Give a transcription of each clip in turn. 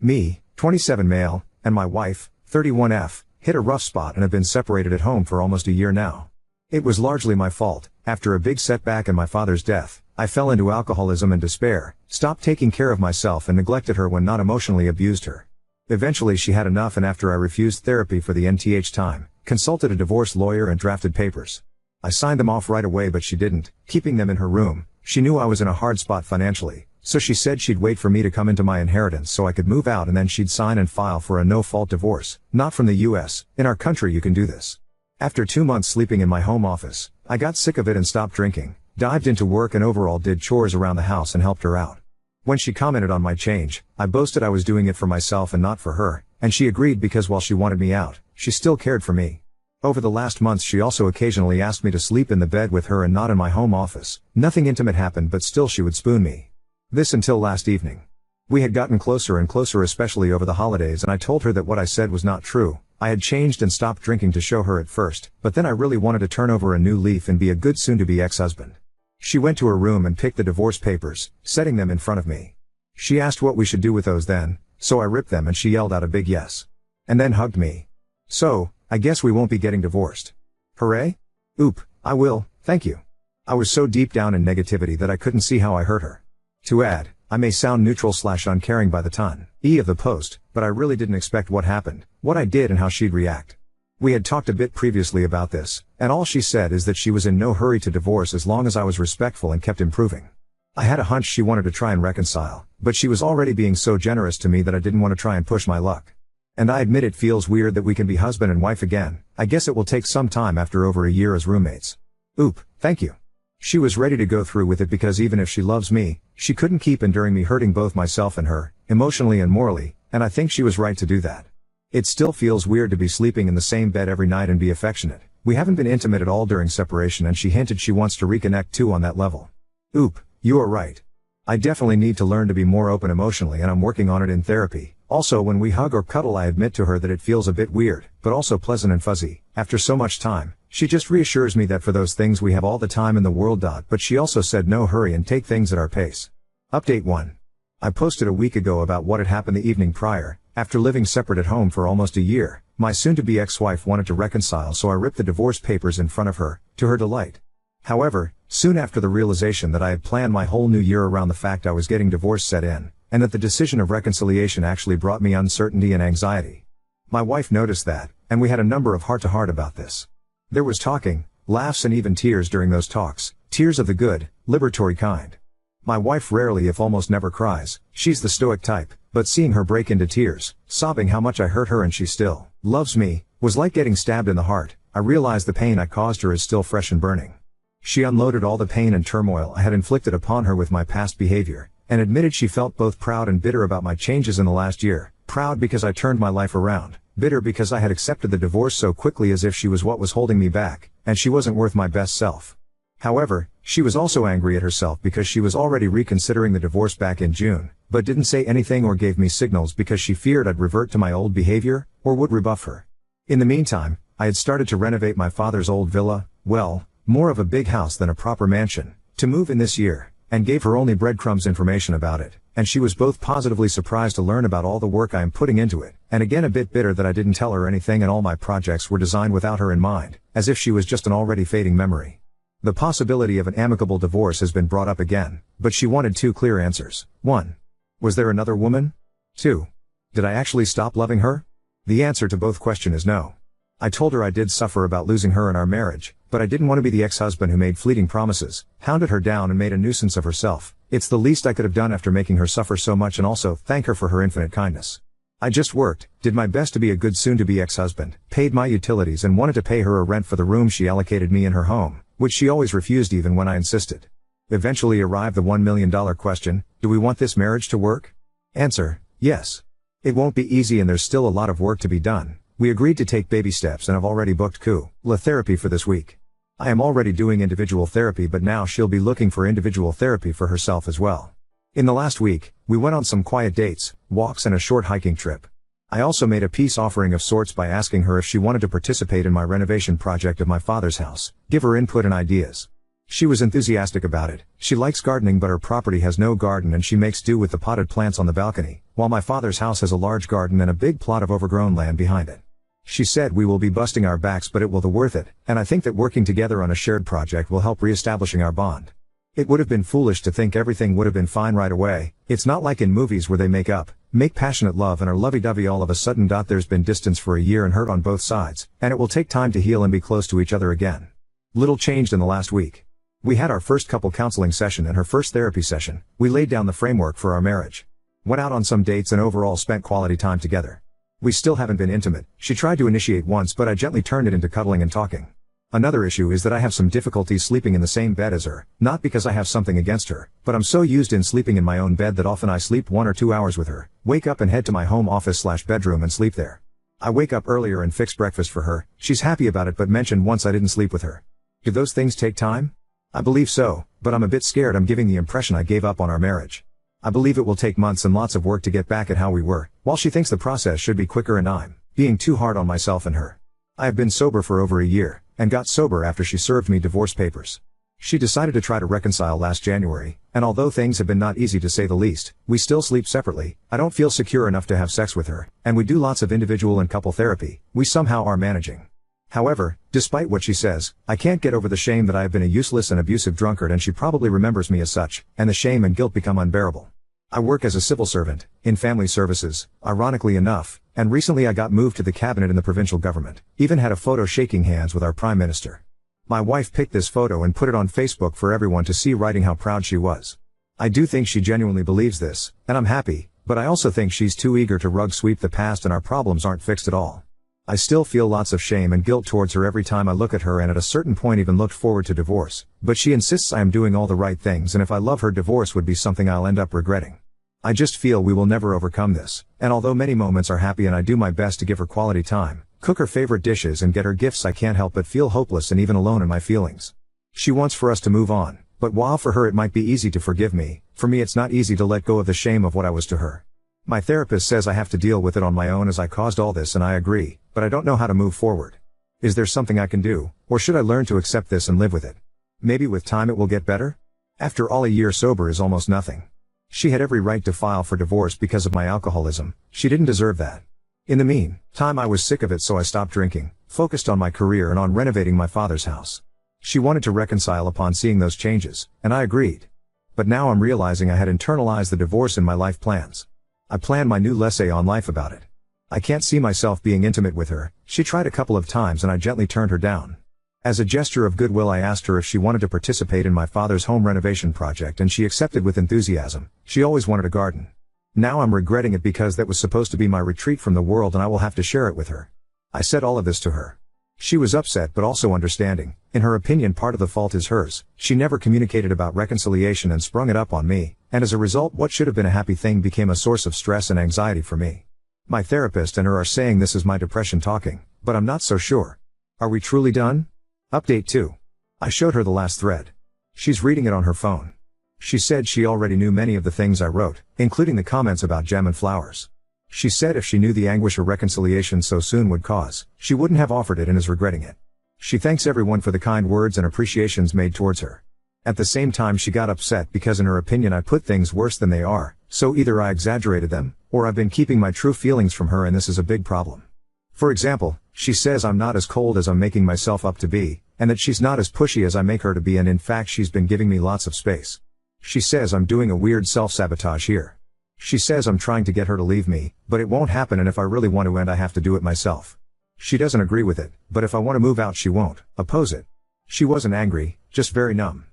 Me, 27 male, and my wife, 31F, hit a rough spot and have been separated at home for almost a year now. It was largely my fault. After a big setback in my father's death, I fell into alcoholism and despair, stopped taking care of myself and neglected her when not emotionally abused her. Eventually she had enough, and after I refused therapy for the nth time, consulted a divorce lawyer and drafted papers. I signed them off right away, but she didn't, keeping them in her room. She knew I was in a hard spot financially, so she said she'd wait for me to come into my inheritance so I could move out, and then she'd sign and file for a no-fault divorce. Not from the US, in our country you can do this. After 2 months sleeping in my home office, I got sick of it and stopped drinking, dived into work and overall did chores around the house and helped her out. When she commented on my change, I boasted I was doing it for myself and not for her, and she agreed because while she wanted me out, she still cared for me. Over the last months she also occasionally asked me to sleep in the bed with her and not in my home office. Nothing intimate happened, but still she would spoon me. This until last evening. We had gotten closer and closer, especially over the holidays, and I told her that what I said was not true. I had changed and stopped drinking to show her at first, but then I really wanted to turn over a new leaf and be a good soon-to-be ex-husband. She went to her room and picked the divorce papers, setting them in front of me. She asked what we should do with those then, so I ripped them and she yelled out a big yes. And then hugged me. So, I guess we won't be getting divorced. Hooray? Oop, I will, thank you. I was so deep down in negativity that I couldn't see how I hurt her. To add, I may sound neutral/uncaring by the ton of the post, but I really didn't expect what happened, what I did and how she'd react. We had talked a bit previously about this, and all she said is that she was in no hurry to divorce as long as I was respectful and kept improving. I had a hunch she wanted to try and reconcile, but she was already being so generous to me that I didn't want to try and push my luck. And I admit it feels weird that we can be husband and wife again. I guess it will take some time after over a year as roommates. Oop, thank you. She was ready to go through with it because even if she loves me, she couldn't keep enduring me hurting both myself and her, emotionally and morally, and I think she was right to do that. It still feels weird to be sleeping in the same bed every night and be affectionate. We haven't been intimate at all during separation, and she hinted she wants to reconnect too on that level. Oop, you are right. I definitely need to learn to be more open emotionally, and I'm working on it in therapy. Also, when we hug or cuddle I admit to her that it feels a bit weird, but also pleasant and fuzzy. After so much time, she just reassures me that for those things we have all the time in the world. But she also said no hurry and take things at our pace. Update 1. I posted a week ago about what had happened the evening prior. After living separate at home for almost a year, my soon-to-be ex-wife wanted to reconcile, so I ripped the divorce papers in front of her, to her delight. However, soon after the realization that I had planned my whole new year around the fact I was getting divorced set in, and that the decision of reconciliation actually brought me uncertainty and anxiety. My wife noticed that, and we had a number of heart-to-heart about this. There was talking, laughs and even tears during those talks, tears of the good, liberatory kind. My wife rarely if almost never cries, she's the stoic type, but seeing her break into tears, sobbing how much I hurt her and she still loves me, was like getting stabbed in the heart. I realized the pain I caused her is still fresh and burning. She unloaded all the pain and turmoil I had inflicted upon her with my past behavior, and admitted she felt both proud and bitter about my changes in the last year. Proud because I turned my life around, bitter because I had accepted the divorce so quickly as if she was what was holding me back, and she wasn't worth my best self. However, she was also angry at herself because she was already reconsidering the divorce back in June, but didn't say anything or give me signals because she feared I'd revert to my old behavior, or would rebuff her. In the meantime, I had started to renovate my father's old villa, well, more of a big house than a proper mansion, to move in this year, and gave her only breadcrumbs information about it, and she was both positively surprised to learn about all the work I am putting into it, and again a bit bitter that I didn't tell her anything and all my projects were designed without her in mind, as if she was just an already fading memory. The possibility of an amicable divorce has been brought up again, but she wanted 2 clear answers. 1. Was there another woman? 2. Did I actually stop loving her? The answer to both questions is no. I told her I did suffer about losing her in our marriage, but I didn't want to be the ex-husband who made fleeting promises, hounded her down and made a nuisance of herself. It's the least I could have done after making her suffer so much, and also thank her for her infinite kindness. I just worked, did my best to be a good soon-to-be ex-husband, paid my utilities and wanted to pay her a rent for the room she allocated me in her home, which she always refused even when I insisted. Eventually arrived the $1 million question, do we want this marriage to work? Answer, yes. It won't be easy and there's still a lot of work to be done. We agreed to take baby steps and have already booked therapy for this week. I am already doing individual therapy, but now she'll be looking for individual therapy for herself as well. In the last week, we went on some quiet dates, walks and a short hiking trip. I also made a peace offering of sorts by asking her if she wanted to participate in my renovation project of my father's house, give her input and ideas. She was enthusiastic about it. She likes gardening, but her property has no garden and she makes do with the potted plants on the balcony, while my father's house has a large garden and a big plot of overgrown land behind it. She said we will be busting our backs, but it will be worth it, and I think that working together on a shared project will help re-establishing our bond. It would have been foolish to think everything would have been fine right away. It's not like in movies where they make up, make passionate love and are lovey-dovey all of a sudden. There's been distance for a year and hurt on both sides, and it will take time to heal and be close to each other again. Little changed in the last week. We had our first couple counseling session and her first therapy session. We laid down the framework for our marriage. Went out on some dates and overall spent quality time together. We still haven't been intimate. She tried to initiate once, but I gently turned it into cuddling and talking. Another issue is that I have some difficulty sleeping in the same bed as her, not because I have something against her, but I'm so used in sleeping in my own bed that often I sleep 1 or 2 hours with her, wake up and head to my home office/bedroom and sleep there. I wake up earlier and fix breakfast for her. She's happy about it, but mentioned once I didn't sleep with her. Do those things take time? I believe so, but I'm a bit scared I'm giving the impression I gave up on our marriage. I believe it will take months and lots of work to get back at how we were, while she thinks the process should be quicker and I'm being too hard on myself and her. I have been sober for over a year, and got sober after she served me divorce papers. She decided to try to reconcile last January, and although things have been not easy to say the least, we still sleep separately. I don't feel secure enough to have sex with her, and we do lots of individual and couple therapy. We somehow are managing. However, despite what she says, I can't get over the shame that I have been a useless and abusive drunkard, and she probably remembers me as such, and the shame and guilt become unbearable. I work as a civil servant, in family services, ironically enough, and recently I got moved to the cabinet in the provincial government, even had a photo shaking hands with our Prime Minister. My wife picked this photo and put it on Facebook for everyone to see, writing how proud she was. I do think she genuinely believes this, and I'm happy, but I also think she's too eager to rug sweep the past and our problems aren't fixed at all. I still feel lots of shame and guilt towards her every time I look at her, and at a certain point even looked forward to divorce, but she insists I am doing all the right things, and if I love her, divorce would be something I'll end up regretting. I just feel we will never overcome this, and although many moments are happy and I do my best to give her quality time, cook her favorite dishes and get her gifts, I can't help but feel hopeless and even alone in my feelings. She wants for us to move on, but while for her it might be easy to forgive me, for me it's not easy to let go of the shame of what I was to her. My therapist says I have to deal with it on my own as I caused all this, and I agree, but I don't know how to move forward. Is there something I can do, or should I learn to accept this and live with it? Maybe with time it will get better? After all, a year sober is almost nothing. She had every right to file for divorce because of my alcoholism. She didn't deserve that. In the meantime, I was sick of it, so I stopped drinking, focused on my career and on renovating my father's house. She wanted to reconcile upon seeing those changes, and I agreed. But now I'm realizing I had internalized the divorce in my life plans. I plan my new essay on life about it. I can't see myself being intimate with her. She tried a couple of times and I gently turned her down. As a gesture of goodwill, I asked her if she wanted to participate in my father's home renovation project, and she accepted with enthusiasm. She always wanted a garden. Now I'm regretting it because that was supposed to be my retreat from the world, and I will have to share it with her. I said all of this to her. She was upset but also understanding. In her opinion, part of the fault is hers. She never communicated about reconciliation and sprung it up on me, and as a result what should have been a happy thing became a source of stress and anxiety for me. My therapist and her are saying this is my depression talking, but I'm not so sure. Are we truly done? Update 2. I showed her the last thread. She's reading it on her phone. She said she already knew many of the things I wrote, including the comments about jam and flowers. She said if she knew the anguish a reconciliation so soon would cause, she wouldn't have offered it and is regretting it. She thanks everyone for the kind words and appreciations made towards her. At the same time, she got upset because in her opinion I put things worse than they are, so either I exaggerated them, or I've been keeping my true feelings from her, and this is a big problem. For example, she says I'm not as cold as I'm making myself up to be, and that she's not as pushy as I make her to be, and in fact she's been giving me lots of space. She says I'm doing a weird self-sabotage here. She says I'm trying to get her to leave me, but it won't happen, and if I really want to end I have to do it myself. She doesn't agree with it, but if I want to move out she won't oppose it. She wasn't angry, just very numb.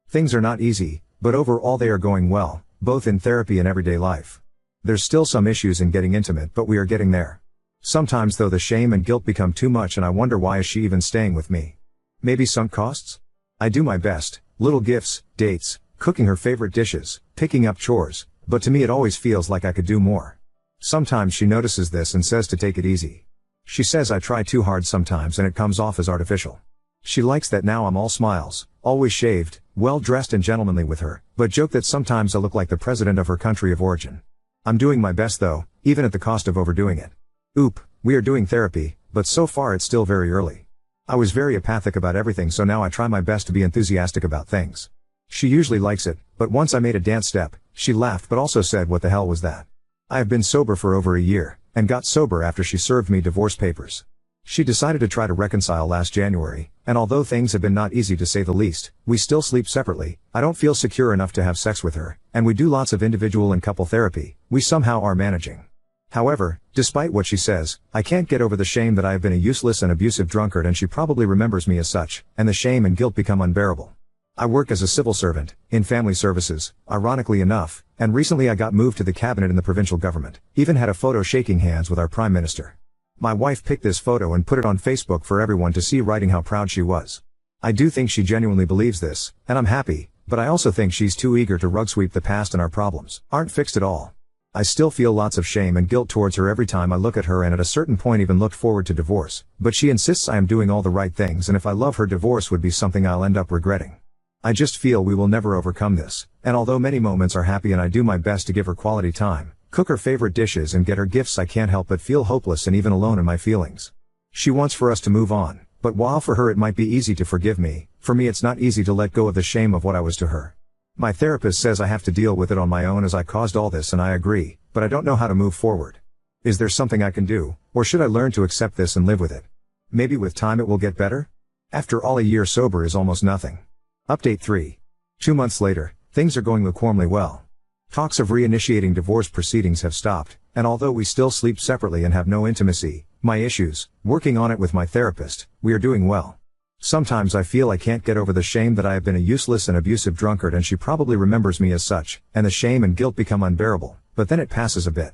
Things are not easy, but overall they are going well, both in therapy and everyday life. There's still some issues in getting intimate, but we are getting there. Sometimes though the shame and guilt become too much and I wonder why is she even staying with me. Maybe sunk costs? I do my best, little gifts, dates, cooking her favorite dishes, picking up chores, but to me it always feels like I could do more. Sometimes she notices this and says to take it easy. She says I try too hard sometimes and it comes off as artificial. She likes that now I'm all smiles, always shaved, well dressed and gentlemanly with her, but joke that sometimes I look like the president of her country of origin. I'm doing my best though, even at the cost of overdoing it. We are doing therapy, but so far it's still very early. I was very apathic about everything, so now I try my best to be enthusiastic about things. She usually likes it, but once I made a dance step, she laughed but also said, "What the hell was that?" I have been sober for over a year, and got sober after she served me divorce papers. She decided to try to reconcile last January, and although things have been not easy to say the least, we still sleep separately. I don't feel secure enough to have sex with her, and we do lots of individual and couple therapy. We somehow are managing. However, despite what she says, I can't get over the shame that I have been a useless and abusive drunkard, and she probably remembers me as such, and the shame and guilt become unbearable. I work as a civil servant, in family services, ironically enough, and recently I got moved to the cabinet in the provincial government, even had a photo shaking hands with our Prime Minister. My wife picked this photo and put it on Facebook for everyone to see, writing how proud she was. I do think she genuinely believes this, and I'm happy, but I also think she's too eager to rug sweep the past, and our problems aren't fixed at all. I still feel lots of shame and guilt towards her every time I look at her, and at a certain point even looked forward to divorce, but she insists I am doing all the right things, and if I love her, divorce would be something I'll end up regretting. I just feel we will never overcome this, and although many moments are happy and I do my best to give her quality time, cook her favorite dishes and get her gifts, I can't help but feel hopeless and even alone in my feelings. She wants for us to move on, but while for her it might be easy to forgive me, for me it's not easy to let go of the shame of what I was to her. My therapist says I have to deal with it on my own as I caused all this, and I agree, but I don't know how to move forward. Is there something I can do, or should I learn to accept this and live with it? Maybe with time it will get better? After all, a year sober is almost nothing. Update 3. 2 months later, things are going lukewarmly well. Talks of reinitiating divorce proceedings have stopped, and although we still sleep separately and have no intimacy, my issues, working on it with my therapist, we are doing well. Sometimes I feel I can't get over the shame that I have been a useless and abusive drunkard, and she probably remembers me as such, and the shame and guilt become unbearable, but then it passes a bit.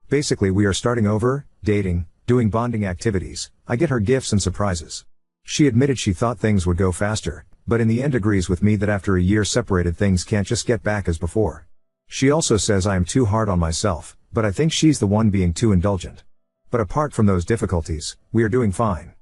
Basically, we are starting over, dating, doing bonding activities. I get her gifts and surprises. She admitted she thought things would go faster, but in the end agrees with me that after a year separated things can't just get back as before. She also says I am too hard on myself, but I think she's the one being too indulgent. But apart from those difficulties, we are doing fine.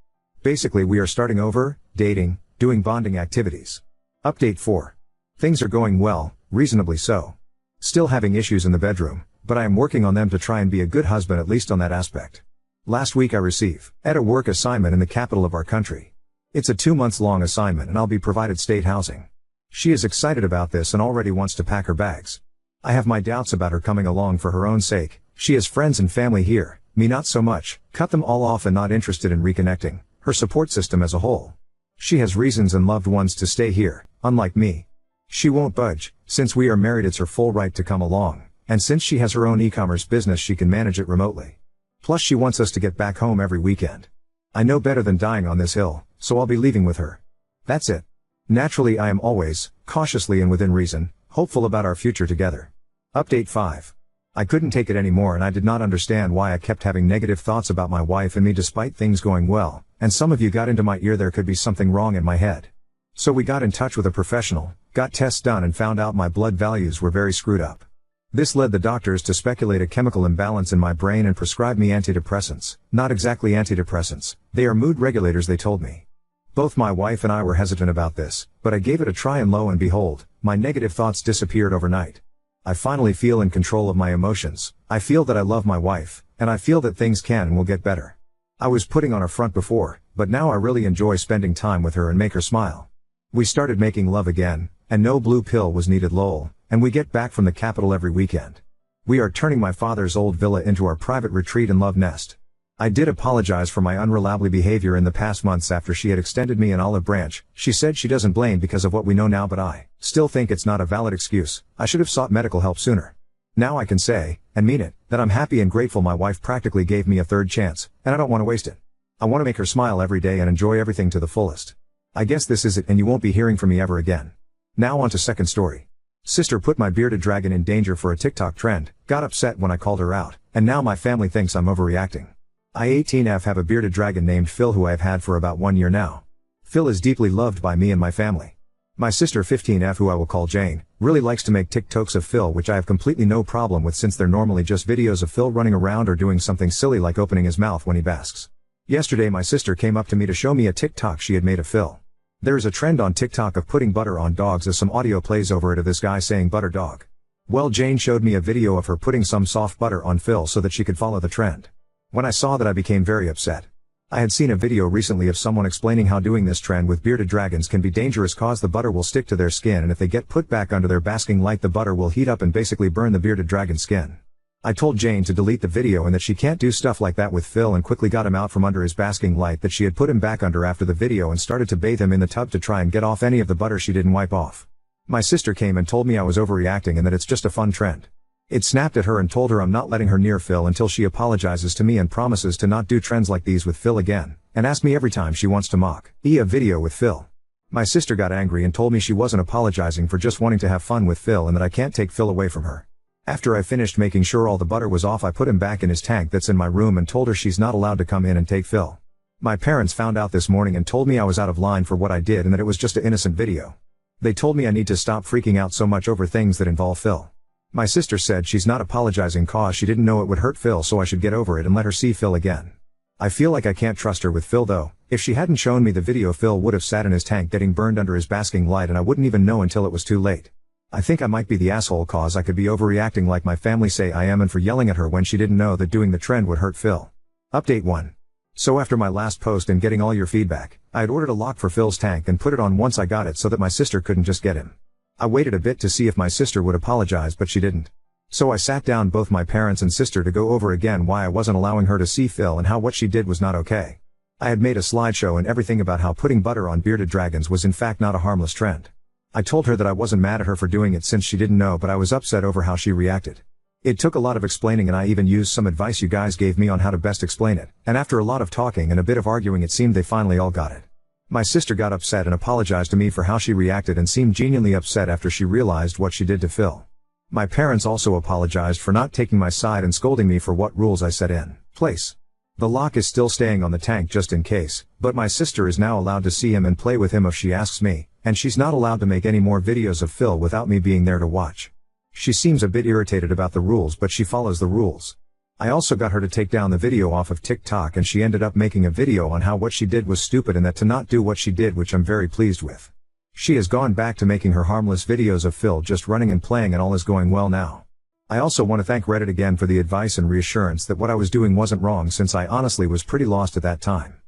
Basically, we are starting over, dating, doing bonding activities. Update 4. Things are going well, reasonably so. Still having issues in the bedroom, but I am working on them to try and be a good husband, at least on that aspect. Last week I received a work assignment in the capital of our country. It's a 2 months long assignment and I'll be provided state housing. She is excited about this and already wants to pack her bags. I have my doubts about her coming along for her own sake. She has friends and family here, me not so much, cut them all off and not interested in reconnecting, her support system as a whole. She has reasons and loved ones to stay here, unlike me. She won't budge, since we are married it's her full right to come along, and since she has her own e-commerce business she can manage it remotely. Plus she wants us to get back home every weekend. I know better than dying on this hill, so I'll be leaving with her. That's it. Naturally I am always, cautiously and within reason, hopeful about our future together. Update 5. I couldn't take it anymore and I did not understand why I kept having negative thoughts about my wife and me despite things going well, and some of you got into my ear there could be something wrong in my head. So we got in touch with a professional, got tests done and found out my blood values were very screwed up. This led the doctors to speculate a chemical imbalance in my brain and prescribe me antidepressants. Not exactly antidepressants, they are mood regulators, they told me. Both my wife and I were hesitant about this, but I gave it a try and lo and behold, my negative thoughts disappeared overnight. I finally feel in control of my emotions. I feel that I love my wife, and I feel that things can and will get better. I was putting on a front before, but now I really enjoy spending time with her and make her smile. We started making love again, and no blue pill was needed lol, and we get back from the capital every weekend. We are turning my father's old villa into our private retreat and love nest. I did apologize for my unreliable behavior in the past months after she had extended me an olive branch. She said she doesn't blame because of what we know now, but I still think it's not a valid excuse. I should have sought medical help sooner. Now I can say, and mean it, that I'm happy and grateful my wife practically gave me a third chance, and I don't want to waste it. I want to make her smile every day and enjoy everything to the fullest. I guess this is it and you won't be hearing from me ever again. Now on to second story. Sister put my bearded dragon in danger for a TikTok trend, got upset when I called her out, and now my family thinks I'm overreacting. I 18F have a bearded dragon named Phil who I've had for about 1 year now. Phil is deeply loved by me and my family. My sister 15F, who I will call Jane, really likes to make TikToks of Phil, which I have completely no problem with since they're normally just videos of Phil running around or doing something silly like opening his mouth when he basks. Yesterday my sister came up to me to show me a TikTok she had made of Phil. There is a trend on TikTok of putting butter on dogs as some audio plays over it of this guy saying butter dog. Well, Jane showed me a video of her putting some soft butter on Phil so that she could follow the trend. When I saw that I became very upset. I had seen a video recently of someone explaining how doing this trend with bearded dragons can be dangerous cause the butter will stick to their skin, and if they get put back under their basking light the butter will heat up and basically burn the bearded dragon's skin. I told Jane to delete the video and that she can't do stuff like that with Phil, and quickly got him out from under his basking light that she had put him back under after the video and started to bathe him in the tub to try and get off any of the butter she didn't wipe off. My sister came and told me I was overreacting and that it's just a fun trend. It snapped at her and told her I'm not letting her near Phil until she apologizes to me and promises to not do trends like these with Phil again, and ask me every time she wants to mock a video with Phil. My sister got angry and told me she wasn't apologizing for just wanting to have fun with Phil and that I can't take Phil away from her. After I finished making sure all the butter was off, I put him back in his tank that's in my room and told her she's not allowed to come in and take Phil. My parents found out this morning and told me I was out of line for what I did and that it was just an innocent video. They told me I need to stop freaking out so much over things that involve Phil. My sister said she's not apologizing cause she didn't know it would hurt Phil, so I should get over it and let her see Phil again. I feel like I can't trust her with Phil though. If she hadn't shown me the video, Phil would have sat in his tank getting burned under his basking light and I wouldn't even know until it was too late. I think I might be the asshole cause I could be overreacting like my family say I am and for yelling at her when she didn't know that doing the trend would hurt Phil. Update 1. So after my last post and getting all your feedback, I had ordered a lock for Phil's tank and put it on once I got it so that my sister couldn't just get him. I waited a bit to see if my sister would apologize, but she didn't. So I sat down both my parents and sister to go over again why I wasn't allowing her to see Phil and how what she did was not okay. I had made a slideshow and everything about how putting butter on bearded dragons was in fact not a harmless trend. I told her that I wasn't mad at her for doing it since she didn't know, but I was upset over how she reacted. It took a lot of explaining and I even used some advice you guys gave me on how to best explain it, and after a lot of talking and a bit of arguing it seemed they finally all got it. My sister got upset and apologized to me for how she reacted and seemed genuinely upset after she realized what she did to Phil. My parents also apologized for not taking my side and scolding me for what rules I set in place. The lock is still staying on the tank just in case, but my sister is now allowed to see him and play with him if she asks me, and she's not allowed to make any more videos of Phil without me being there to watch. She seems a bit irritated about the rules, but she follows the rules. I also got her to take down the video off of TikTok, and she ended up making a video on how what she did was stupid and that to not do what she did, which I'm very pleased with. She has gone back to making her harmless videos of Phil just running and playing, and all is going well now. I also want to thank Reddit again for the advice and reassurance that what I was doing wasn't wrong, since I honestly was pretty lost at that time.